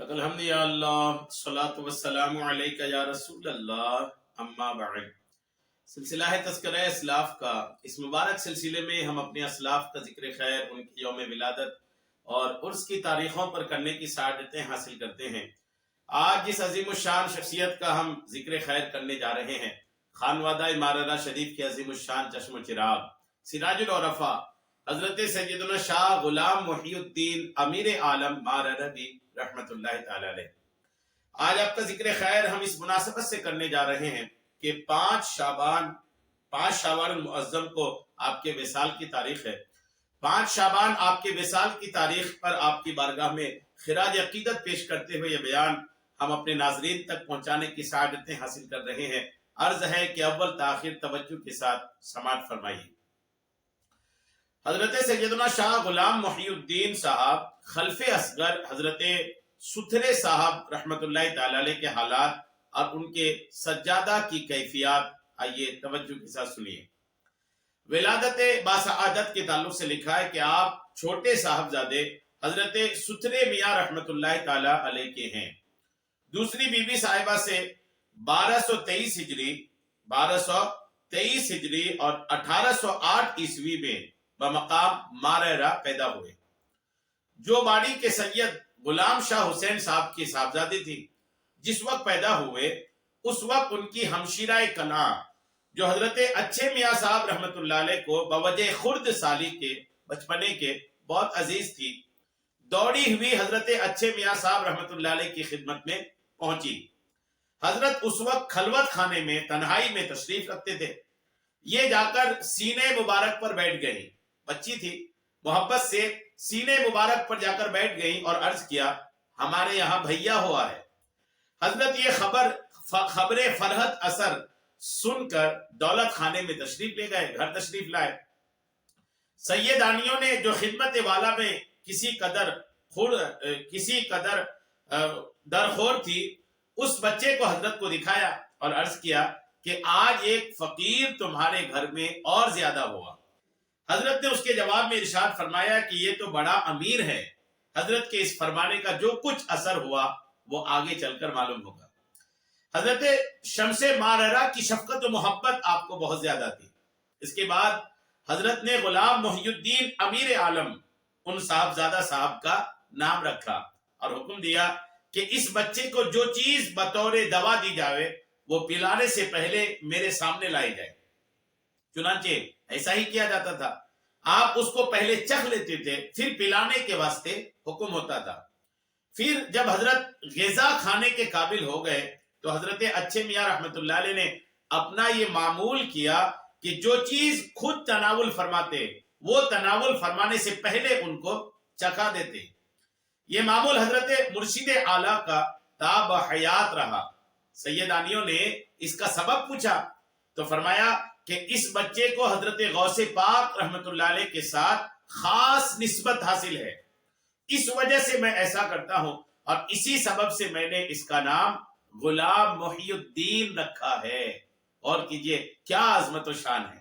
لک الحمد یا اللہ الصلاۃ والسلام علیک یا رسول اللہ اما بعد۔ سلسلہ ہے تذکرہ اسلاف کا۔ اس مبارک سلسلے میں ہم اپنے اسلاف کا ذکر خیر، ان کی یوم ولادت اور عرس کی تاریخوں پر کرنے کی سعادتیں حاصل کرتے ہیں۔ آج جس عظیم الشان شخصیت کا ہم ذکر خیر کرنے جا رہے ہیں، خانوادہ ماررہ شریف کے عظیم الشان چشم و چراغ سراج العرفاء حضرت سیدنا شاہ غلام محی الدین امیر عالم ماررہ رحمت اللہ تعالی علیہ۔ آج آپ کا ذکر خیر ہم اس مناسبت سے کرنے جا رہے ہیں کہ 5 شعبان المعظم کو آپ کے وصال کی تاریخ ہے۔ 5 شعبان آپ کے وصال کی تاریخ پر آپ کی بارگاہ میں خراج عقیدت پیش کرتے ہوئے یہ بیان ہم اپنے ناظرین تک پہنچانے کی سعادتیں حاصل کر رہے ہیں۔ عرض ہے کہ اول تاخیر توجہ کے ساتھ سماعت فرمائیے۔ حضرت سیدنا شاہ غلام محی الدین صاحب خلف اصغر حضرت ستھرے صاحب رحمت اللہ تعالی علیہ کے حالات اور ان کے سجادہ کی کیفیات آئیے توجہ کے ساتھ سنیے۔ ولادت باسعادت کے تعلق سے لکھا ہے کہ آپ چھوٹے صاحبزادے حضرت ستھرے میاں رحمت اللہ تعالی علیہ کے ہیں۔ دوسری بی بی صاحبہ سے 1223 ہجری اور 1808 عیسوی میں بمقام ماررہ پیدا ہوئے، جو باڑی کے سید غلام شاہ حسین صاحب کی صاحبزادی تھی۔ جس وقت پیدا ہوئے اس وقت ان کی ہمشیرہ کلاں جو حضرت اچھے میاں صاحب رحمت اللہ علیہ کو بوجہ خرد سالی کے بچپنے کے بہت عزیز تھی، دوڑی ہوئی حضرت اچھے میاں صاحب رحمت اللہ علیہ کی خدمت میں پہنچی۔ حضرت اس وقت خلوت خانے میں تنہائی میں تشریف رکھتے تھے۔ یہ جا کر سینے مبارک پر بیٹھ گئی، بچی تھی، محبت سے سینے مبارک پر جا کر بیٹھ گئی اور عرض کیا، ہمارے یہاں بھیا ہوا ہے۔ حضرت یہ خبر فرحت اثر سن کر دولت خانے میں تشریف لے گئے، گھر تشریف لائے۔ سیدانیوں نے جو خدمت والا میں کسی قدر درخور تھی، اس بچے کو حضرت کو دکھایا اور عرض کیا کہ آج ایک فقیر تمہارے گھر میں اور زیادہ ہوا۔ حضرت نے اس کے جواب میں ارشاد فرمایا کہ یہ تو بڑا امیر ہے۔ حضرت کے اس فرمانے کا جو کچھ اثر ہوا وہ آگے چل کر معلوم ہوگا۔ حضرت شمس ماررہ کی شفقت و محبت آپ کو بہت زیادہ تھی۔ اس کے بعد حضرت نے غلام محی الدین امیر عالم ان صاحبزادہ صاحب کا نام رکھا اور حکم دیا کہ اس بچے کو جو چیز بطور دوا دی جاوے وہ پلانے سے پہلے میرے سامنے لائی جائے۔ چنانچہ ایسا ہی کیا جاتا تھا۔ آپ اس کو پہلے چکھ لیتے تھے، پھر پلانے کے واسطے حکم ہوتا تھا۔ پھر جب حضرت غذا کھانے کے قابل ہو گئے تو حضرت اچھے میاں رحمت اللہ علیہ نے اپنا یہ معمول کیا کہ جو چیز خود تناول فرماتے وہ تناول فرمانے سے پہلے ان کو چکھا دیتے۔ یہ معمول حضرت مرشد اعلیٰ کا تاب حیات رہا۔ سیدانیوں نے اس کا سبب پوچھا تو فرمایا کہ اس بچے کو حضرت غوث پاک رحمت اللہ علیہ کے ساتھ خاص نسبت حاصل ہے، اس وجہ سے میں ایسا کرتا ہوں اور اسی سبب سے میں نے اس کا نام غلام محی الدین رکھا ہے۔ اور کیجئے کیا عظمت و شان ہے۔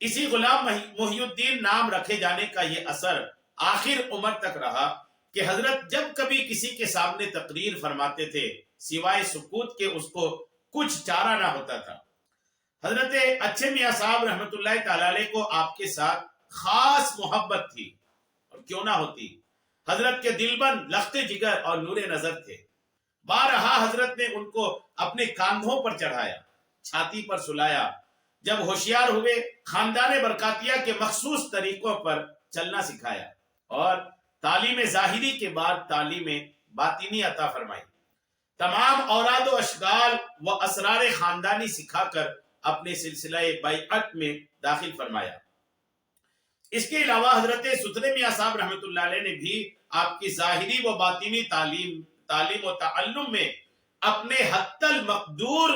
اسی غلام محی الدین نام رکھے جانے کا یہ اثر آخر عمر تک رہا کہ حضرت جب کبھی کسی کے سامنے تقریر فرماتے تھے سوائے سکوت کے اس کو کچھ چارہ نہ ہوتا تھا۔ حضرت اچھے میاں صاحب رحمت اللہ تعالی علیہ کو آپ کے ساتھ خاص محبت تھی، اور کیوں نہ ہوتی۔ حضرت کے دلبند، لخت جگر اور نور نظر تھے۔ بارہا حضرت نے ان کو اپنے کاندھوں پر چڑھایا، چھاتی پر سلایا۔ جب ہوشیار ہوئے خاندان برکاتیہ کے مخصوص طریقوں پر چلنا سکھایا اور تعلیم ظاہری کے بعد تعلیم باطنی عطا فرمائی۔ تمام اوراد و اشغال و اسرار خاندانی سکھا کر اپنے سلسلہ بیعت میں داخل فرمایا۔ اس کے علاوہ حضرت ستھرے میاں صاحب رحمت اللہ علیہ نے بھی آپ کی ظاہری و باطنی تعلیم و تعلم میں اپنے حتی المقدور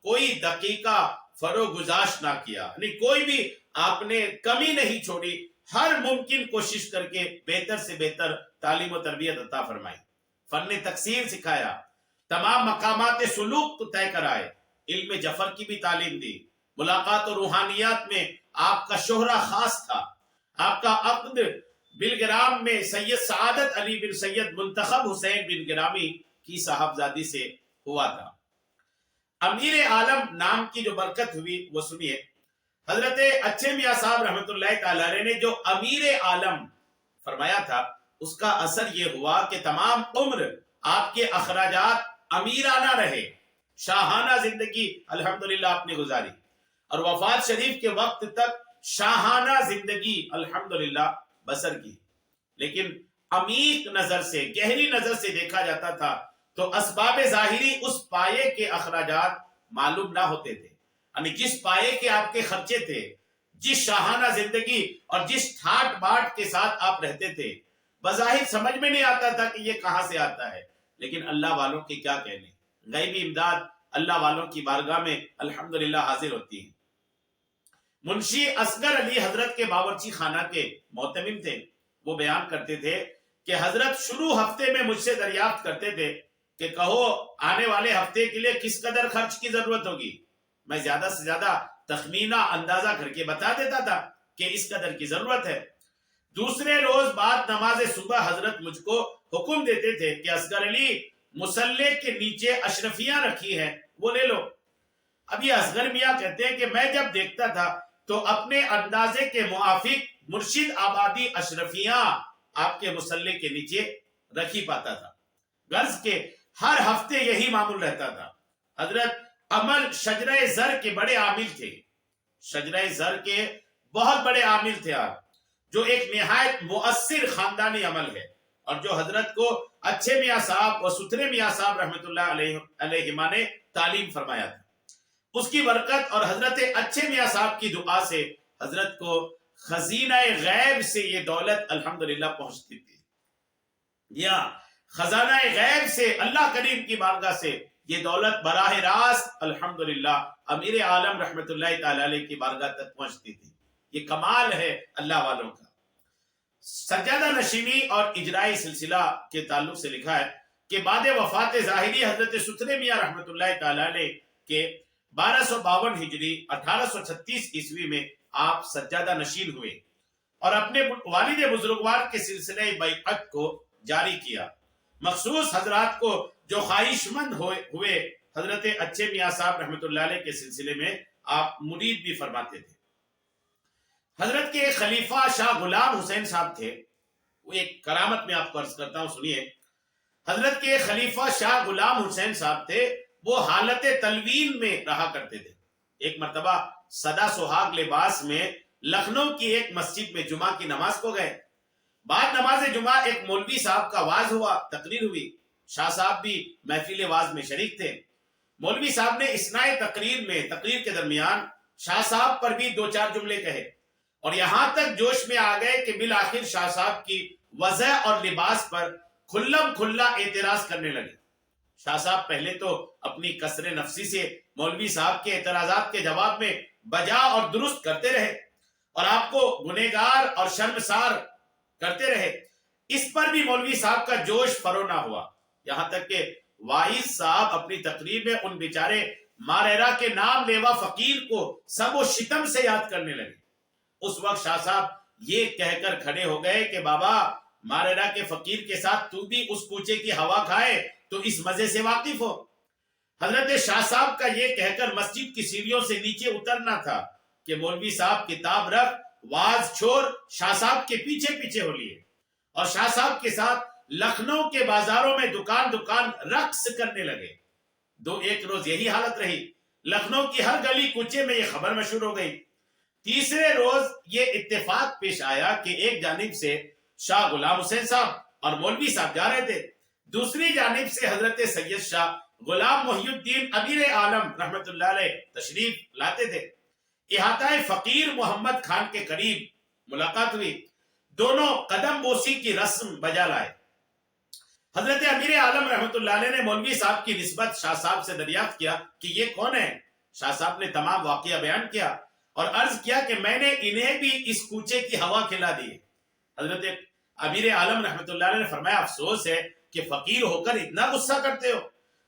کوئی دقیقہ فروگزاش نہ کیا، یعنی کوئی بھی آپ نے کمی نہیں چھوڑی، ہر ممکن کوشش کر کے بہتر سے بہتر تعلیم و تربیت عطا فرمائی۔ فن تقسیم سکھایا، تمام مقامات سلوک طے کرائے، علم جفر کی بھی تعلیم دی۔ ملاقات و روحانیات میں آپ کا شہرہ خاص تھا۔ آپ کا عقد بلگرام میں سید سعادت علی بن سید منتخب حسین بن گرامی کی صاحبزادی سے ہوا تھا۔ امیر عالم نام کی جو برکت ہوئی وہ سنیے۔ حضرت اچھے میاں صاحب رحمۃ اللہ تعالی علیہ نے جو امیر عالم فرمایا تھا اس کا اثر یہ ہوا کہ تمام عمر آپ کے اخراجات امیرانہ رہے، شاہانہ زندگی الحمدللہ آپ نے گزاری، اور وفات شریف کے وقت تک شاہانہ زندگی الحمدللہ بسر کی۔ لیکن عمیق نظر سے، گہری نظر سے دیکھا جاتا تھا تو اسباب ظاہری اس پائے کے اخراجات معلوم نہ ہوتے تھے، یعنی جس پائے کے آپ کے خرچے تھے، جس شاہانہ زندگی اور جس ٹھاٹ باٹ کے ساتھ آپ رہتے تھے، بظاہر سمجھ میں نہیں آتا تھا کہ یہ کہاں سے آتا ہے، لیکن اللہ والوں کے کیا کہنے، غیبی امداد اللہ والوں کی بارگاہ میں الحمدللہ حاضر ہوتی ہے۔ منشی اصغر علی حضرت کے باورچی خانہ کے محتمم تھے، وہ بیان کرتے تھے کہ حضرت شروع ہفتے میں مجھ سے دریافت کرتے تھے کہ کہو آنے والے ہفتے کے لیے کس قدر خرچ کی ضرورت ہوگی۔ میں زیادہ سے زیادہ تخمینہ اندازہ کر کے بتا دیتا تھا کہ اس قدر کی ضرورت ہے۔ دوسرے روز بعد نماز صبح حضرت مجھ کو حکم دیتے تھے کہ اصغر علی مصلے کے نیچے اشرفیاں رکھی ہیں وہ لے لو۔ اب یہ اصغر میاں کہتے ہیں کہ میں جب دیکھتا تھا تو اپنے اندازے کے موافق مرشد آبادی اشرفیاں آپ کے مصلے کے نیچے رکھی پاتا تھا۔ غرض کے ہر ہفتے یہی معمول رہتا تھا۔ حضرت عمل شجرہ زر کے بڑے عامل تھے، شجرہ زر کے بہت بڑے عامل تھے آپ، جو ایک نہایت مؤثر خاندانی عمل ہے، اور جو حضرت کو اچھے میاں صاحب اور ستھرے میاں صاحب رحمۃ اللہ علیہما نے تعلیم فرمایا تھا۔ اس کی برکت اور حضرت اچھے میاں صاحب کی دعا سے حضرت کو خزینہ غیب سے یہ دولت الحمدللہ پہنچتی تھی، یا خزانہ غیب سے اللہ کریم کی بارگاہ سے یہ دولت براہ راست الحمدللہ امیر عالم رحمت اللہ تعالی علیہ کی بارگاہ تک پہنچتی تھی۔ یہ کمال ہے اللہ والوں کا۔ سجادہ نشینی اور اجرائی سلسلہ کے تعلق سے لکھا ہے کہ بعد وفات ظاہری حضرت ستھرے میاں رحمت اللہ تعالی علیہ کے 1252 ہجری 1836 عیسوی میں آپ سجادہ نشین ہوئے اور اپنے والد بزرگوار کے سلسلے بیعت کو جاری کیا۔ مخصوص حضرات کو جو خواہش مند ہوئے حضرت اچھے میاں صاحب رحمت اللہ علیہ کے سلسلے میں آپ مرید بھی فرماتے تھے۔ حضرت کے ایک خلیفہ شاہ غلام حسین صاحب تھے، وہ ایک کرامت میں آپ کو عرض کرتا ہوں سنیے۔ حضرت کے خلیفہ شاہ غلام حسین صاحب تھے، وہ حالت تلوین میں رہا کرتے تھے۔ ایک مرتبہ سدا سہاگ لباس میں لکھنؤ کی ایک مسجد میں جمعہ کی نماز کو گئے۔ بعد نماز جمعہ ایک مولوی صاحب کا واز ہوا، تقریر ہوئی، شاہ صاحب بھی محفل واز میں شریک تھے۔ مولوی صاحب نے اثناء تقریر کے درمیان شاہ صاحب پر بھی 2-4 جملے کہے، اور یہاں تک جوش میں آ گئے کہ بالآخر شاہ صاحب کی وضع اور لباس پر کھلم کھلا اعتراض کرنے لگے۔ شاہ صاحب پہلے تو اپنی کثر نفسی سے مولوی صاحب کے اعتراضات کے جواب میں بجا اور درست کرتے رہے، اور آپ کو گنہگار اور شرمسار کرتے رہے۔ اس پر بھی مولوی صاحب کا جوش فرو نہ ہوا، یہاں تک کہ واعظ صاحب اپنی تقریر میں ان بیچارے ماریرا کے نام لیوا فقیر کو سب و شتم سے یاد کرنے لگے۔ اس وقت شاہ صاحب یہ کہہ کر کھڑے ہو گئے کہ بابا، ماریرا کے فقیر کے ساتھ تو بھی اس کوچے کی ہوا کھائے تو اس مزے سے واقف ہو۔ حضرت شاہ صاحب کا یہ کہہ کر مسجد کی سیڑھیوں سے نیچے اترنا تھا کہ مولوی صاحب کتاب رکھ، واز چھوڑ، شاہ صاحب کے پیچھے پیچھے ہو لیے، اور شاہ صاحب کے ساتھ لکھنؤ کے بازاروں میں دکان دکان رقص کرنے لگے۔ ایک روز یہی حالت رہی، لکھنؤ کی ہر گلی کوچے میں یہ خبر مشہور ہو گئی۔ تیسرے روز یہ اتفاق پیش آیا کہ ایک جانب سے شاہ غلام حسین صاحب اور مولوی صاحب جا رہے تھے، دوسری جانب سے حضرت سید شاہ غلام محی الدین امیر عالم رحمت اللہ علیہ تشریف لاتے تھے۔ احاطہ فقیر محمد خان کے قریب ملاقات ہوئی، دونوں قدم بوسی کی رسم بجا لائے۔ حضرت امیر عالم رحمت اللہ علیہ نے مولوی صاحب کی نسبت شاہ صاحب سے دریافت کیا کہ یہ کون ہے۔ شاہ صاحب نے تمام واقعہ بیان کیا اور عرض کیا کہ میں نے انہیں بھی اس کوچے کی ہوا کھلا دی۔ حضرت امیر عالم رحمت اللہ علیہ نے فرمایا افسوس ہے کہ فقیر ہو کر اتنا غصہ کرتے ہو۔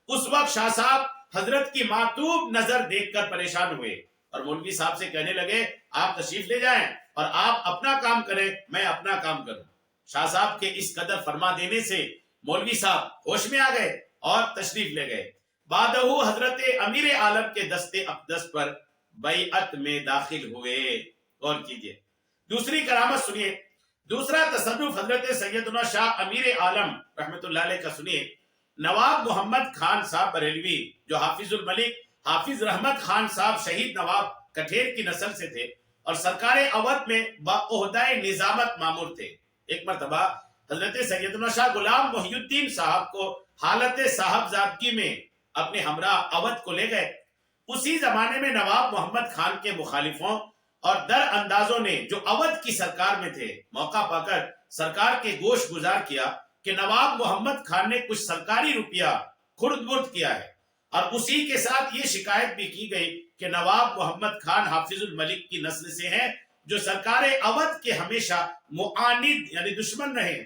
اس وقت شاہ صاحب حضرت کی معتوب نظر دیکھ کر پریشان ہوئے اور مولوی صاحب سے کہنے لگے آپ تشریف لے جائیں اور آپ اپنا کام کریں، میں اپنا کام کروں۔ شاہ صاحب کے اس قدر فرما دینے سے مولوی صاحب ہوش میں آ گئے اور تشریف لے گئے۔ بعدہ حضرت امیر عالم کے دست اقدس پر بیعت میں داخل ہوئے۔ غور کیجئے، دوسری کرامت سنیے، دوسرا تصرف حضرت سیدنا شاہ امیر عالم رحمت اللہ علیہ کا سنیے۔ نواب محمد خان صاحب بریلوی جو حافظ الملک حافظ رحمت خان صاحب شہید نواب کٹھیر کی نسل سے تھے اور سرکار اودھ میں باعہدہ نظامت مامور تھے، ایک مرتبہ حضرت سیدنا شاہ غلام محی الدین صاحب کو حالت صاحبزادگی میں اپنے ہمراہ اودھ کو لے گئے۔ اسی زمانے میں نواب محمد خان کے مخالفوں اور در اندازوں نے جو اودھ کی سرکار میں تھے، موقع پا کر سرکار کے گوش گزار کیا کہ نواب محمد خان نے کچھ سرکاری روپیہ خرد برد کیا ہے، اور اسی کے ساتھ یہ شکایت بھی کی گئی کہ نواب محمد خان حافظ الملک کی نسل سے ہیں جو سرکار اودھ کے ہمیشہ معاند یعنی دشمن رہے۔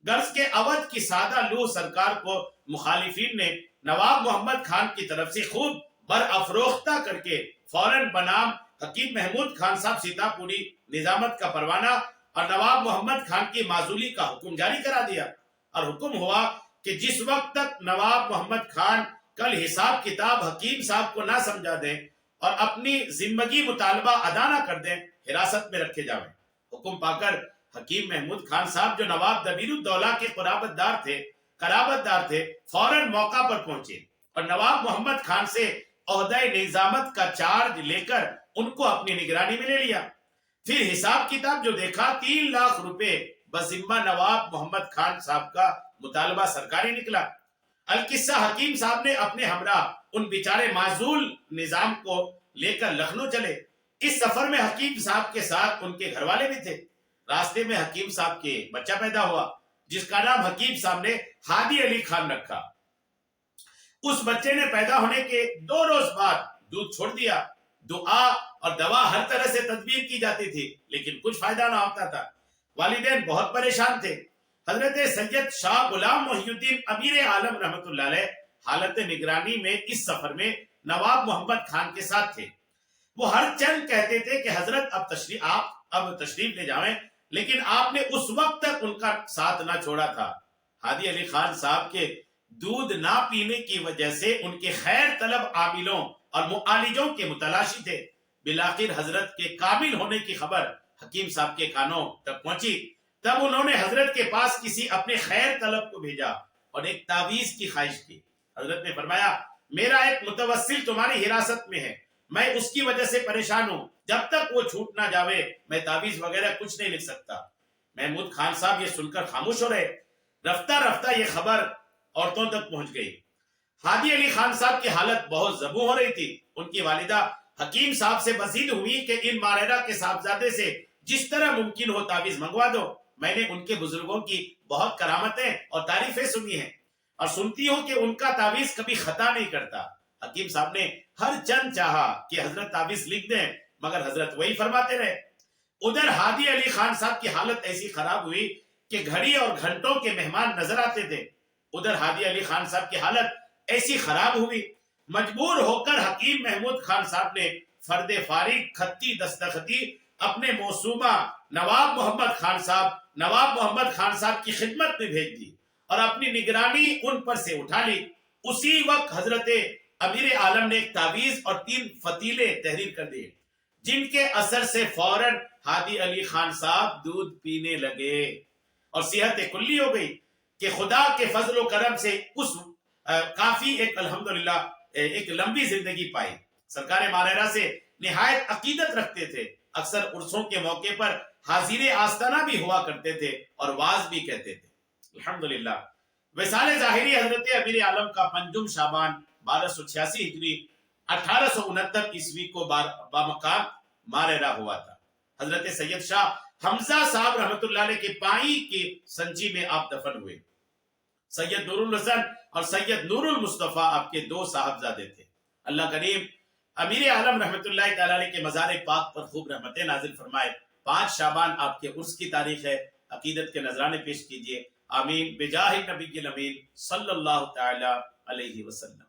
غرض کے اودھ کی سادہ لوح سرکار کو مخالفین نے نواب محمد خان کی طرف سے خوب برافروختہ کر کے فوراً بنام حکیم محمود خان صاحب سیتاپوری نظامت کا پروانہ اور نواب محمد خان کی معزولی کا حکم جاری کرا دیا، اور حکم ہوا کہ جس وقت تک نواب محمد خان کل حساب کتاب حکیم صاحب کو نہ سمجھا دیں اور اپنی زندگی مطالبہ ادا نہ کر دیں، حراست میں رکھے جاویں۔ حکم پا کر حکیم محمود خان صاحب جو نواب دبیر الدولہ کے قرابت دار تھے فوراً موقع پر پہنچے اور نواب محمد خان سے عہدہ نظامت کا چارج لے کر ان کو اپنی نگرانی میں لے لیا۔ پھر حساب کتاب جو دیکھا 3 لاکھ روپے بذمہ نواب محمد خان صاحب کا مطالبہ سرکاری نکلا۔ القصہ حکیم صاحب نے اپنے ہمراہ ان بیچارے معزول نظام کو لے کر لکھنؤ چلے۔ اس سفر میں حکیم صاحب کے ساتھ ان کے گھر والے بھی تھے۔ راستے میں حکیم صاحب کے بچہ پیدا ہوا جس کا نام حکیم صاحب نے ہادی علی خان رکھا۔ اس بچے نے پیدا ہونے کے 2 روز بعد دودھ چھوڑ دیا۔ دعا اور دوا ہر طرح سے تدبیر کی جاتی تھی لیکن کچھ فائدہ نہ ہوتا تھا۔ والدین بہت پریشان تھے۔ حضرت سید شاہ غلام محی الدین امیر عالم رحمت اللہ علیہ حالت نگرانی میں اس سفر میں نواب محمد خان کے ساتھ تھے۔ وہ ہر چند کہتے تھے کہ حضرت اب تشریف لے جائیں، لیکن آپ نے اس وقت تک ان کا ساتھ نہ چھوڑا تھا۔ ہادی علی خان صاحب کے دودھ نہ پینے کی وجہ سے ان کے خیر طلب عاملوں اور معالجوں کے متلاشی تھے۔ بالآخر حضرت کے کامل ہونے کی خبر حکیم صاحب کے کانوں تک پہنچی، تب انہوں نے حضرت کے پاس کسی اپنے خیر طلب کو بھیجا اور ایک تعویذ کی خواہش کی۔ حضرت نے فرمایا، میرا ایک متوسل تمہاری حراست میں ہے، میں اس کی وجہ سے پریشان ہوں، جب تک وہ چھوٹ نہ جاوے میں تعویذ وغیرہ کچھ نہیں لکھ سکتا۔ محمود خان صاحب یہ سن کر خاموش ہو رہے۔ رفتہ رفتہ یہ خبر عورتوں تک پہنچ گئی۔ ہادی علی خان صاحب کی حالت بہت زبوں ہو رہی تھی۔ ان کی والدہ حکیم صاحب سے بزید ہوئی کہ ان ماریرہ کے صاحبزادے سے جس طرح ممکن ہو تعویذ منگوا دو۔ میں نے ان کے بزرگوں کی بہت کرامتیں اور تعریفیں سنی ہیں اور سنتی ہوں کہ ان کا تعویذ کبھی خطا نہیں کرتا۔ حکیم صاحب نے ہر چند چاہا کہ حضرت تعویذ لکھ دیں، مگر حضرت وہی فرماتے رہے۔ ادھر ہادی علی خان صاحب کی حالت ایسی خراب ہوئی کہ گھڑی اور گھنٹوں کے مہمان نظر آتے تھے۔ ادھر ہادی علی خان صاحب کی حالت ایسی خراب ہوئی، مجبور ہو کر حکیم محمود خان صاحب نے فرد فارغ خطی دستخطی اپنے موسومہ نواب محمد خان صاحب کی خدمت میں بھیج دی اور اپنی نگرانی ان پر سے اٹھا لی۔ اسی وقت حضرت امیر عالم نے ایک تعویذ اور 3 فتیلے تحریر کر دیے، جن کے اثر سے فوراً ہادی علی خان صاحب دودھ پینے لگے اور صحت کلی ہو گئی کہ خدا کے فضل و کرم سے اس کافی ایک الحمدللہ ایک لمبی زندگی پائی۔ سرکار ماریرہ سے نہایت عقیدت رکھتے تھے، اکثر عرسوں کے موقع پر حاضر آستانہ بھی ہوا کرتے تھے اور واز بھی کہتے تھے۔ الحمدللہ وصال ظاہری حضرت امیر عالم کا 5 شعبان 1286 ہجری 1869 عیسوی کو بامقام ماریرہ ہوا تھا۔ حضرت سید شاہ حمزہ صاحب رحمت اللہ علیہ کے پائی کی سنچی میں آپ دفن ہوئے۔ سید نور الحسن اور سید نور المصطفیٰ آپ کے 2 صاحبزادے تھے۔ اللہ کریم امیر عالم رحمت اللہ تعالی علیہ کے مزار پاک پر خوب رحمتیں نازل فرمائے۔ 5 شعبان آپ کے عرس کی تاریخ ہے۔ عقیدت کے نذرانے پیش کیجئے۔ آمین بجاہ نبی الامین صلی اللہ تعالی علیہ وسلم۔